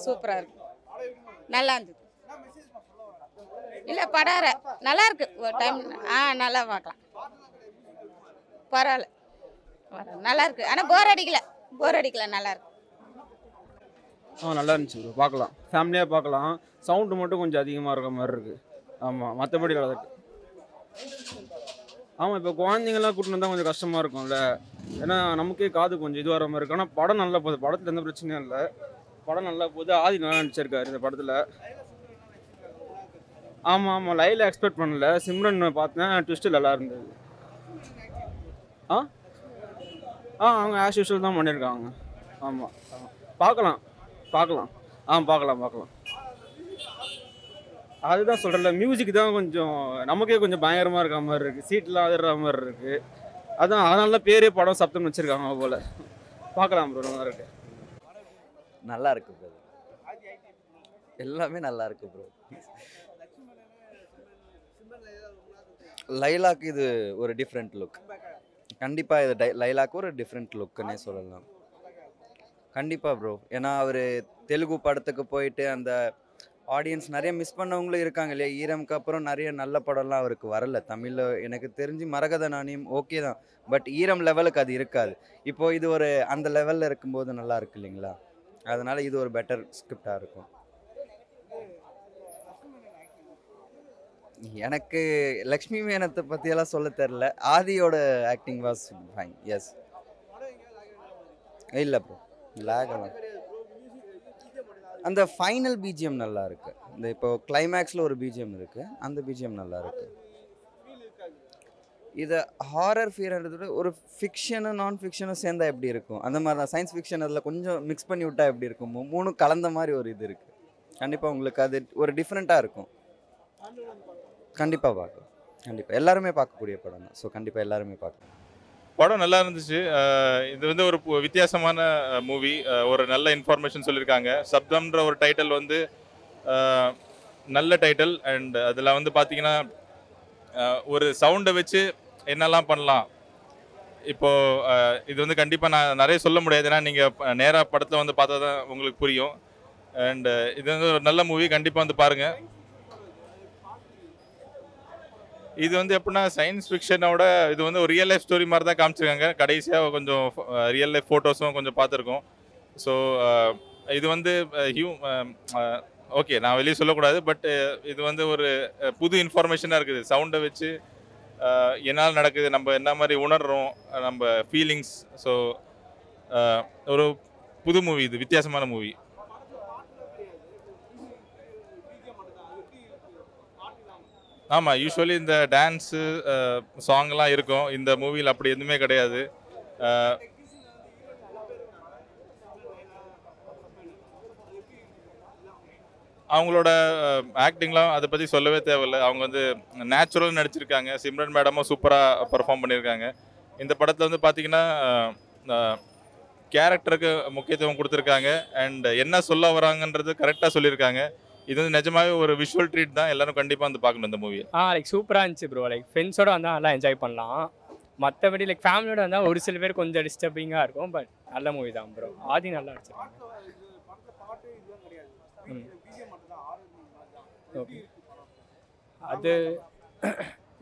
சூப்பராக இருக்கு, நல்லா இருந்தது. இல்லை படார நல்லா இருக்கு, ஒரு டைம் நல்லா பார்க்கலாம், பரவாயில்ல, நல்லா இருக்கு. ஆனால் போர் அடிக்கல, நல்லா இருக்கு. நல்லா இருந்துச்சு ப்ரோ, பார்க்கலாம், ஃபேமிலியாக பார்க்கலாம். சவுண்டு மட்டும் கொஞ்சம் அதிகமாக இருக்க மாதிரி இருக்குது. ஆமாம், மற்றபடி நல்லா இருக்கு. ஆமாம், இப்போ குழந்தைங்கள்லாம் கூட்டின்னு வந்தால் கொஞ்சம் கஷ்டமாக இருக்கும்ல, ஏன்னா நமக்கே காது கொஞ்சம் இது வர மாதிரி இருக்குது. ஆனால் படம் நல்லா போகுது, படத்தில் எந்த பிரச்சனையும் இல்லை, படம் நல்லா போகுது. ஆதி நல்லா நடிச்சிருக்காரு இந்த படத்தில். ஆமாம், லைவில் எக்ஸ்பெக்ட் பண்ணல. சிம்ரன் பார்த்தேன், ட்விஸ்ட்டு நல்லா இருந்தது. அவங்க ஆஸ் யூஷுவல் தான் பண்ணியிருக்காங்க. ஆமாம், பார்க்கலாம். பார்க்கலாம். அதுதான் சொல்கிறேன்ல, மியூசிக் தான் கொஞ்சம் நமக்கே கொஞ்சம் பயங்கரமாக இருக்க மாதிரி இருக்குது, சீட்லாம் அதிர்ற மாதிரி இருக்குது. அதனால பேரே படம் சப்தம் வச்சுருக்காங்க போல். பார்க்கலாம் ப்ரோ, நல்லா இருக்கு. நல்லா இருக்கு ப்ரோ, எல்லாமே நல்லா இருக்கு ப்ரோ. லைலாக்கு இது ஒரு டிஃப்ரெண்ட் லுக், கண்டிப்பாக இது லைலாக்கு ஒரு டிஃப்ரெண்ட் லுக்குன்னே சொல்லலாம். கண்டிப்பாக ப்ரோ, ஏன்னா அவர் தெலுங்கு படத்துக்கு போயிட்டு அந்த ஆடியன்ஸ் நிறைய மிஸ் பண்ணவங்களும் இருக்காங்க இல்லையா. ஈரம்க்கு அப்புறம் நிறைய நல்ல படம்லாம் அவருக்கு வரல தமிழில். எனக்கு தெரிஞ்சு மரகத நாணயம் ஓகே தான், பட் ஈரம் லெவலுக்கு அது இருக்காது. இப்போது இது ஒரு அந்த லெவலில் இருக்கும்போது நல்லா இருக்கு இல்லைங்களா, அதனால் இது ஒரு பெட்டர் ஸ்கிரிப்டாக இருக்கும். எனக்கு லக்ஷ்மி மேனத்தை பற்றியெல்லாம் சொல்ல தெரில. ஆதியோட ஆக்டிங் வாஸ் ஃபைன். எஸ், இல்லை ப்ரோ, லேகெல்லாம் அந்த ஃபைனல் பிஜிஎம் நல்லா இருக்கு. இந்த இப்போ கிளைமேக்ஸில் ஒரு பிஜிஎம் இருக்கு, அந்த பிஜிஎம் நல்லா இருக்கு. இது ஹாரர் ஃபியர்ன்றது ஒரு ஃபிக்ஷனும் நான் ஃபிக்ஷனும் சேர்ந்தா எப்படி இருக்கும், அந்த மாதிரி தான் சயின்ஸ் ஃபிக்ஷன் அதில் கொஞ்சம் மிக்ஸ் பண்ணி விட்டா எப்படி இருக்கும், மூணும் கலந்த மாதிரி ஒரு இது இருக்குது. கண்டிப்பாக உங்களுக்கு அது ஒரு டிஃப்ரெண்ட்டாக இருக்கும். கண்டிப்பாக பார்க்கலாம், கண்டிப்பாக எல்லாருமே பார்க்கக்கூடிய படம் தான். ஸோ கண்டிப்பாக எல்லாருமே பார்க்கலாம். படம் நல்லா இருந்துச்சு. இது வந்து ஒரு வித்தியாசமான மூவி, ஒரு நல்ல இன்ஃபர்மேஷன் சொல்லியிருக்காங்க. சப்தம்ன்ற ஒரு டைட்டில் வந்து நல்ல டைட்டில். அண்ட் அதில் வந்து பார்த்தீங்கன்னா ஒரு சவுண்டை வச்சு என்னெல்லாம் பண்ணலாம். இப்போது இது வந்து கண்டிப்பாக நான் நிறைய சொல்ல முடியாது, ஏன்னா நீங்கள் நேராக படத்தில் வந்து பார்த்தா தான் உங்களுக்கு புரியும். அண்டு இது வந்து ஒரு நல்ல மூவி, கண்டிப்பாக வந்து பாருங்கள். இது வந்து எப்படின்னா சயின்ஸ் ஃபிக்ஷனோட இது வந்து ஒரு ரியல் லைஃப் ஸ்டோரி மாதிரி தான் காமிச்சிருக்காங்க. கடைசியாக கொஞ்சம் ரியல் லைஃப் ஃபோட்டோஸும் கொஞ்சம் பார்த்துருக்கோம். ஸோ இது வந்து ஓகே, நான் வெளியே சொல்லக்கூடாது, பட் இது வந்து ஒரு புது இன்ஃபர்மேஷனாக இருக்குது. சவுண்டை வச்சு என்னால் நடக்குது, நம்ம என்ன மாதிரி உணர்கிறோம், நம்ம ஃபீலிங்ஸ். ஸோ ஒரு புது மூவி, இது வித்தியாசமான மூவி. ஆமாம், யூஸ்வலி இந்த டான்ஸு சாங்லாம் இருக்கும், இந்த மூவியில் அப்படி எதுவுமே கிடையாது. அவங்களோட ஆக்டிங்லாம் அதை பற்றி சொல்லவே தேவையில்லை. அவங்க வந்து நேச்சுரல் நடிச்சிருக்காங்க. சிம்ரன் மேடமும் சூப்பராக பர்ஃபார்ம் பண்ணியிருக்காங்க. இந்த படத்தில் வந்து பார்த்திங்கன்னா கேரக்டருக்கு முக்கியத்துவம் கொடுத்துருக்காங்க. அண்ட் என்ன சொல்ல வராங்கன்றது கரெக்டாக சொல்லியிருக்காங்க. இது வந்து நிஜமாவே ஒரு விஷுவல் ட்ரீட் தான், எல்லாரும் கண்டிப்பாக வந்து பார்க்கணும் இந்த மூவியை. லைக் சூப்பராக இருந்துச்சு ப்ரோ. லைக் ஃப்ரெண்ட்ஸோடு வந்தால் நல்லா என்ஜாய் பண்ணலாம். மற்றபடி லைக் ஃபேமிலியோட வந்தால் ஒரு சில பேர் கொஞ்சம் டிஸ்டர்பிங்காக இருக்கும், பட் நல்ல மூவி தான் ப்ரோ. ஆதி நல்லா அடிச்சிருக்காங்க. ஓகே, அது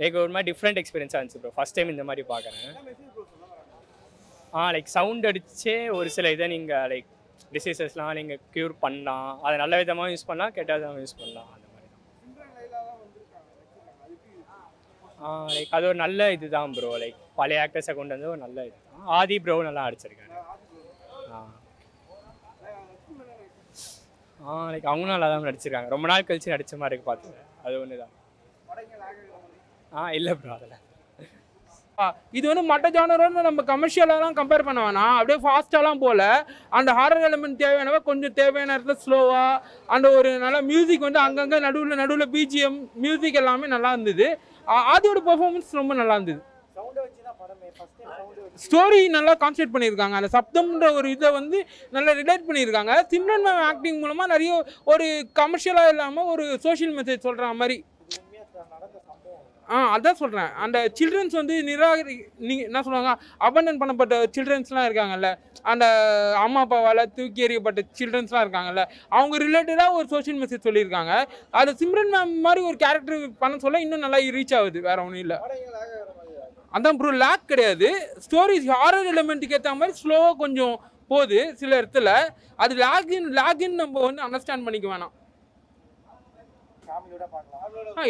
லைக் ஒரு மாதிரி டிஃப்ரெண்ட் எக்ஸ்பீரியன்ஸாக இருந்துச்சு ப்ரோ. ஃபஸ்ட் டைம் இந்த மாதிரி பார்க்குறேன். லைக் சவுண்ட் அடிச்சே ஒரு சில இதை நீங்கள் லைக் டிசீசஸ்லாம் நீங்கள் க்யூர் பண்ணலாம். அதை நல்ல விதமாக யூஸ் பண்ணலாம், கெட்ட விதமாக யூஸ் பண்ணலாம், அந்த மாதிரி. லைக் அது ஒரு நல்ல இது தான் ப்ரோ. லைக் பழைய ஆக்டர்ஸை கொண்டு வந்து ஒரு நல்ல இது தான். ஆதி ப்ரோ நல்லா அடிச்சிருக்காரு. லைக் அவங்களும் நல்லா தான் நடிச்சிருக்காங்க. ரொம்ப நாள் கழிச்சு நடித்த மாதிரி இருக்கு பார்த்து. அது ஒன்று தான். இல்லை ப்ரோ, அதில் இது வந்து மற்ற ஜானரோட நம்ம கமர்ஷியலாலாம் கம்பேர் பண்ண வேணாம். அப்படியே ஃபாஸ்ட்டாலாம் போல, அந்த ஹாரர் எலிமெண்ட் தேவையானவ கொஞ்சம் தேவையான இடத்துல ஸ்லோவாக, அந்த ஒரு நல்ல மியூசிக் வந்து அங்கங்கே நடுவில் பிஜிஎம் மியூசிக் எல்லாமே நல்லா இருந்தது. ஆதியோட பெர்ஃபார்மன்ஸ் ரொம்ப நல்லா இருந்தது. ஸ்டோரி நல்லா கான்சென்ட்ரேட் பண்ணியிருக்காங்க. அந்த சப்தம்ன்ற ஒரு இதை வந்து நல்லா ரிலேட் பண்ணியிருக்காங்க. சிம்ரன் மேம் ஆக்டிங் மூலமாக நிறைய ஒரு கமர்ஷியலாக இல்லாமல் ஒரு சோஷியல் மெசேஜ் சொல்கிற மாதிரி அதான் சொல்கிறேன். அந்த சில்ட்ரன்ஸ் வந்து நீங்கள் என்ன சொல்லுவாங்க, அபண்டன் பண்ணப்பட்ட சில்ட்ரன்ஸ்லாம் இருக்காங்கல்ல, அந்த அம்மா அப்பாவால் தூக்கி எறியப்பட்ட சில்ட்ரன்ஸ்லாம் இருக்காங்கல்ல, அவங்க ரிலேட்டடாக ஒரு சோஷியல் மெசேஜ் சொல்லியிருக்காங்க. அது சிம்ரன் மேம் மாதிரி ஒரு கேரக்டர் பண்ண சொல்ல இன்னும் நல்லா ரீச் ஆகுது, வேறு ஒன்றும் இல்லை. அதான் ப்ரோ, லேக் கிடையாது. ஸ்டோரிஸ் ஹாரர் எலிமெண்ட்டுக்கு ஏற்ற மாதிரி ஸ்லோவாக கொஞ்சம் போகுது சில இடத்துல. அது லேக்னு நம்ம வந்து அண்டர்ஸ்டாண்ட் பண்ணிக்க வேணாம்.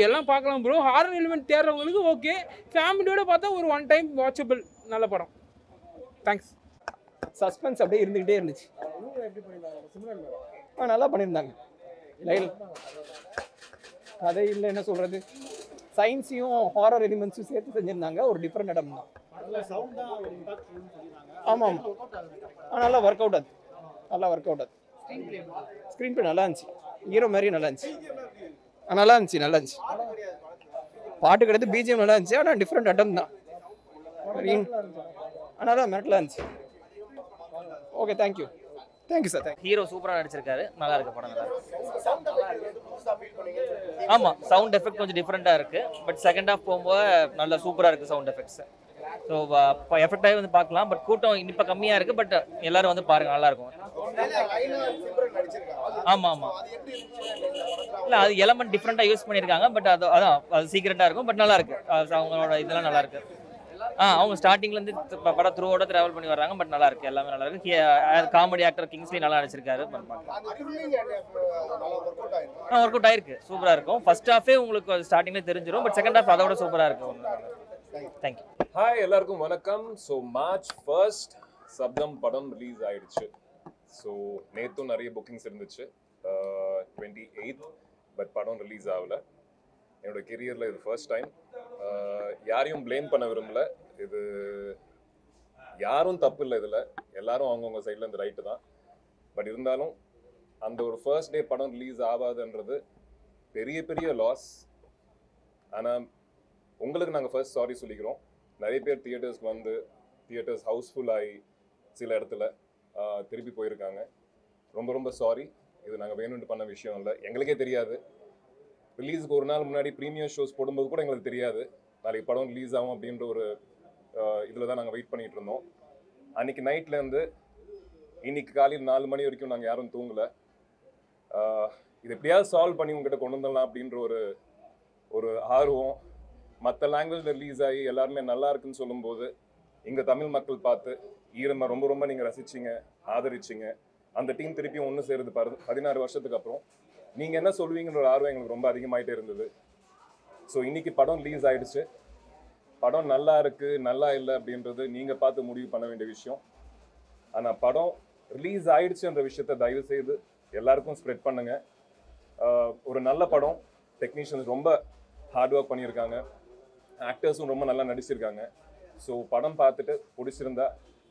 எல்லாம் பார்க்கலாம் ப்ரோ. ஹாரர் எலிமெண்ட் தேடுறவங்களுக்கு ஓகே, ஃபேமிலியோட பார்த்தா ஒரு ஒன் டைம் வாட்சபிள் நல்ல படம். தேங்க்ஸ். சஸ்பென்ஸ் அப்படியே இருந்துக்கிட்டே இருந்துச்சு. நல்லா பண்ணியிருந்தாங்க. கதை இல்லை, என்ன சொல்கிறது, சயின்ஸையும் ஹாரர் எலிமெண்ட்ஸும் சேர்த்து செஞ்சுருந்தாங்க. ஒரு டிஃப்ரெண்ட் இடம் தான். ஆமாம், நல்லா ஒர்க் அவுட் ஆகுது. ஸ்க்ரீன் பிளே நல்லா இருந்துச்சு. ஹீரோ மாதிரி நல்லா இருந்துச்சு. நல்லா இருந்துச்சு. பாட்டு கிடையாது, பிஜிஎம் நல்லா இருந்துச்சு. ஆனால் டிஃப்ரெண்ட் அட்டம் தான். ஆனால் மெட்டலாக இருந்துச்சு. Okay, thank you sir. ஹீரோ சூப்பராக நடிச்சிருக்காரு. நல்லா இருக்கு படம். நல்லா ஆமாம், சவுண்ட் எஃபெக்ட் கொஞ்சம் டிஃப்ரெண்ட்டாக இருக்குது. பட் செகண்ட் ஹாஃப் போகும்போது நல்லா சூப்பராக இருக்குது சவுண்ட் எஃபெக்ட்ஸ். ஸோ எஃபெக்டாகவே வந்து பார்க்கலாம். பட் கூட்டம் இப்போ கம்மியாக இருக்குது. பட் எல்லாரும் வந்து பாருங்கள், நல்லாயிருக்கும். ஆமாம், இல்லை அது எலமெண்ட் டிஃப்ரெண்ட்டாக யூஸ் பண்ணியிருக்காங்க. பட் அது சீக்கிரட்டாக இருக்கும். பட் நல்லா இருக்கு. அவங்களோட இதெல்லாம் நல்லா இருக்கு. அவங்க ஸ்டார்டிங்லேருந்து படம் த்ரூவோட ட்ராவல் பண்ணி வர்றாங்க. பட் நல்லா இருக்கு, எல்லாமே நல்லா இருக்கு. காமெடி ஆக்டர் கிங்ஸ்லி நல்லா நடிச்சிருக்காரு. ஒர்க் அவுட் ஆயிருக்கு, சூப்பராக இருக்கும். ஃபர்ஸ்ட் ஹாஃபே உங்களுக்கு ஸ்டார்டிங்லேயே தெரிஞ்சிடும். பட் செகண்ட் ஹாஃப் அதோட சூப்பராக இருக்கும். தேங்க்யூ. ஹாய், எல்லாருக்கும் வணக்கம். ஸோ மார்ச் 1 சப்தம் படம் ரிலீஸ் ஆயிடுச்சு. ஸோ நேற்றும் நிறைய புக்கிங்ஸ் இருந்துச்சு, 28th. பட் படம் ரிலீஸ் ஆகலை. என்னோட கெரியரில் இது ஃபர்ஸ்ட் டைம். யாரையும் ப்ளேம் பண்ண விரும்பல. இது யாரும் தப்பு இல்லை, இதில் எல்லாரும் அவங்கவுங்க சைடில் இந்த ரைட்டு தான். பட் இருந்தாலும் அந்த ஒரு ஃபர்ஸ்ட் டே படம் ரிலீஸ் ஆகாதுன்றது பெரிய பெரிய லாஸ். ஆனால் உங்களுக்கு நாங்கள் ஃபர்ஸ்ட் சாரி சொல்லிக்கிறோம். நிறைய பேர் தியேட்டர்ஸ்க்கு வந்து தியேட்டர்ஸ் ஹவுஸ்ஃபுல் ஆகி சில இடத்துல திருப்பி போயிருக்காங்க. ரொம்ப ரொம்ப சாரி. இது நாங்கள் வேணும்னு பண்ண விஷயம் இல்லை. எங்களுக்கே தெரியாது. ரிலீஸுக்கு ஒரு நாள் முன்னாடி ப்ரீமியர் ஷோஸ் போடும்போது கூட எங்களுக்கு தெரியாது நாளைக்கு படம் ரிலீஸ் ஆகும் அப்படின்ற ஒரு இதில் தான் நாங்கள் வெயிட் பண்ணிகிட்டு இருந்தோம். அன்றைக்கி நைட்லேருந்து இன்னைக்கு காலையில் 4 மணி வரைக்கும் நாங்கள் யாரும் தூங்கலை. இது எப்படியாவது சால்வ் பண்ணி உங்ககிட்ட கொண்டு வந்துடலாம் அப்படின்ற ஒரு ஆர்வம். மற்ற லாங்குவேஜில் ரிலீஸ் ஆகி எல்லாருமே நல்லா இருக்குன்னு சொல்லும்போது இங்கே தமிழ் மக்கள் பார்த்து ஈரமாக ரொம்ப ரொம்ப நீங்கள் ரசிச்சிங்க, ஆதரிச்சிங்க. அந்த டீம் திருப்பியும் ஒன்று சேருது 16 வருஷத்துக்கு அப்புறம். நீங்கள் என்ன சொல்லுவீங்கன்ற ஒரு ஆர்வம் எங்களுக்கு ரொம்ப அதிகமாகிட்டே இருந்தது. ஸோ இன்றைக்கி படம் ரிலீஸ் ஆகிடுச்சு. படம் நல்லா இருக்குது நல்லா இல்லை அப்படின்றது நீங்கள் பார்த்து முடிவு பண்ண வேண்டிய விஷயம். ஆனால் படம் ரிலீஸ் ஆகிடுச்சுன்ற விஷயத்த தயவு செய்து எல்லாருக்கும் ஸ்ப்ரெட் பண்ணுங்கள். ஒரு நல்ல படம். டெக்னீஷியன்ஸ் ரொம்ப ஹார்ட் ஒர்க் பண்ணியிருக்காங்க. ஆக்டர்ஸும் ரொம்ப நல்லா நடிச்சிருக்காங்க. ஸோ படம் பார்த்துட்டு பிடிச்சிருந்தா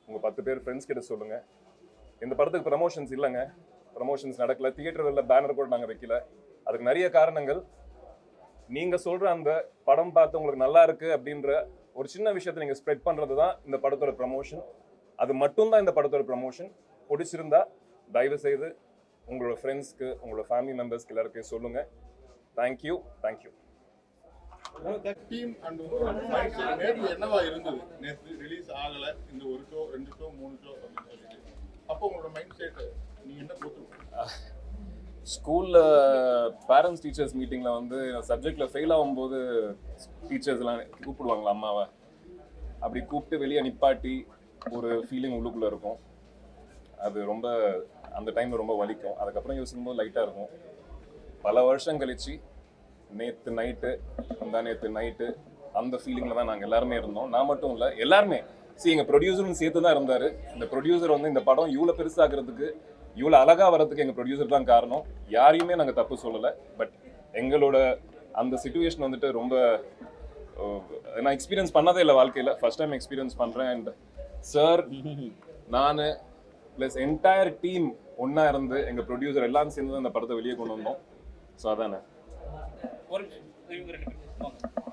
உங்கள் 10 பேர் ஃப்ரெண்ட்ஸ் கிட்ட சொல்லுங்கள். இந்த படத்துக்கு ப்ரமோஷன்ஸ் இல்லைங்க, ப்ரமோஷன்ஸ் நடக்கல. தியேட்டரில் பேனர் கூட நாங்கள் வைக்கல. அதுக்கு நிறைய காரணங்கள். நீங்கள் சொல்கிற அந்த படம் பார்த்து உங்களுக்கு நல்லா இருக்குது அப்படின்ற ஒரு சின்ன விஷயத்தை நீங்கள் ஸ்ப்ரெட் பண்ணுறது தான் இந்த படத்தோட ப்ரமோஷன். அது மட்டும்தான் இந்த படத்தோட ப்ரமோஷன். பிடிச்சிருந்தா தயவு செய்து உங்களோட ஃப்ரெண்ட்ஸ்க்கு, உங்களோட ஃபேமிலி மெம்பர்ஸ்க்கு எல்லாருக்கும் சொல்லுங்கள். தேங்க்யூ. டீம் அண்ட் நேற்று என்னவா இருந்தது? நேற்று ரிலீஸ் ஆகலை, இந்த ஒரு ஷோ 2 ஷோ 3 ஷோ அப்படின்னு சொல்லிட்டு, அப்போ உங்களோட மைண்ட் செட் நீங்கள் என்ன போட்டுருக்கீங்க? ஸ்கூலில் பேரண்ட்ஸ் டீச்சர்ஸ் மீட்டிங்கில் வந்து சப்ஜெக்டில் ஃபெயில் ஆகும்போது டீச்சர்ஸ்லாம் கூப்பிடுவாங்களா அம்மாவை, அப்படி கூப்பிட்டு வெளியே நிப்பாட்டி ஒரு ஃபீலிங் உள்ளுக்குள்ளே இருக்கும். அது ரொம்ப அந்த டைமில் ரொம்ப வலிக்கும். அதுக்கப்புறம் யோசிக்கும்போது லைட்டாக இருக்கும். பல வருஷம் கழிச்சு நேற்று நைட்டு அந்த ஃபீலிங்கில் தான் நாங்கள் எல்லாருமே இருந்தோம். நான் மட்டும் இல்லை, எல்லாருமே. எங்கள் ப்ரொடியூசரும் சேர்த்து தான் இருந்தார். இந்த ப்ரொடியூசர் வந்து இந்த படம் இவ்வளோ பெருசாகிறதுக்கு, இவ்வளோ அழகாக வர்றதுக்கு எங்கள் ப்ரொடியூசர் தான் காரணம். யாரையுமே நாங்கள் தப்பு சொல்லலை. பட் எங்களோட அந்த சிச்சுவேஷன் வந்துட்டு ரொம்ப நான் எக்ஸ்பீரியன்ஸ் பண்ணதே இல்லை வாழ்க்கையில். ஃபர்ஸ்ட் டைம் எக்ஸ்பீரியன்ஸ் பண்ணுறேன். அண்ட் சார், நான் ப்ளஸ் என்டையர் டீம் ஒன்றா இருந்து எங்கள் ப்ரொடியூசர் எல்லாம் சேர்ந்து தான் இந்த படத்தை வெளியே கொண்டு வந்தோம். ஸோ அதானே.